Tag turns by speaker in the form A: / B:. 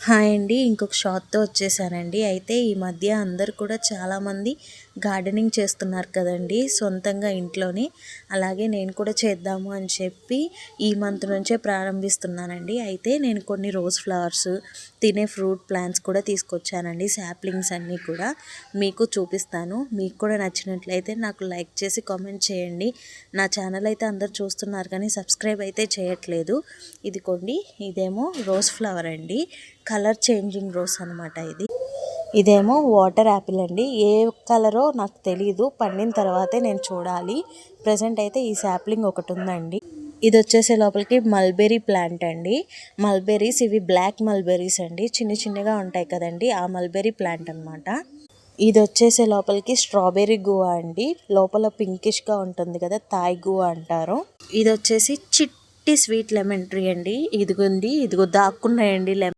A: Hi అండి, ఇంకొక షాట్తో వచ్చేసానండి. అయితే ఈ మధ్య అందరు కూడా చాలామంది గార్డెనింగ్ చేస్తున్నారు కదండి సొంతంగా ఇంట్లోనే. అలాగే నేను కూడా చేద్దాము అని చెప్పి ఈ మంత్ నుంచే ప్రారంభిస్తున్నానండి. అయితే నేను కొన్ని రోజ్ ఫ్లవర్స్, తినే ఫ్రూట్ ప్లాంట్స్ కూడా తీసుకొచ్చానండి. శాప్లింగ్స్ అన్నీ కూడా మీకు చూపిస్తాను. మీకు కూడా నచ్చినట్లయితే నాకు లైక్ చేసి కామెంట్ చేయండి. నా ఛానల్ అయితే అందరు చూస్తున్నారు కానీ సబ్స్క్రైబ్ అయితే చేయట్లేదు. ఇదిగోండి, ఇదేమో రోజ్ ఫ్లవర్ అండి, కలర్ చేంజింగ్ రోజ్ అనమాట. ఇదేమో వాటర్ యాపిల్ అండి. ఏ కలరో నాకు తెలీదు, పండిన తర్వాతే నేను చూడాలి. ప్రజెంట్ అయితే ఈ శాప్లింగ్ ఒకటి ఉందండి. ఇది వచ్చేసే లోపలికి మల్బెరీ ప్లాంట్ అండి. మల్బెరీస్, ఇవి బ్లాక్ మల్బెరీస్ అండి, చిన్న చిన్నగా ఉంటాయి కదండి, ఆ మల్బెరీ ప్లాంట్ అనమాట. ఇది వచ్చేసే లోపలికి స్ట్రాబెర్రీ గువా అండి, లోపల పింకిష్గా ఉంటుంది కదా, థాయ్ గువా అంటారు. ఇది వచ్చేసి చిట్టి స్వీట్ లెమన్ ట్రీ అండి. ఇదిగో దాక్కున్నాయండి లెమన్.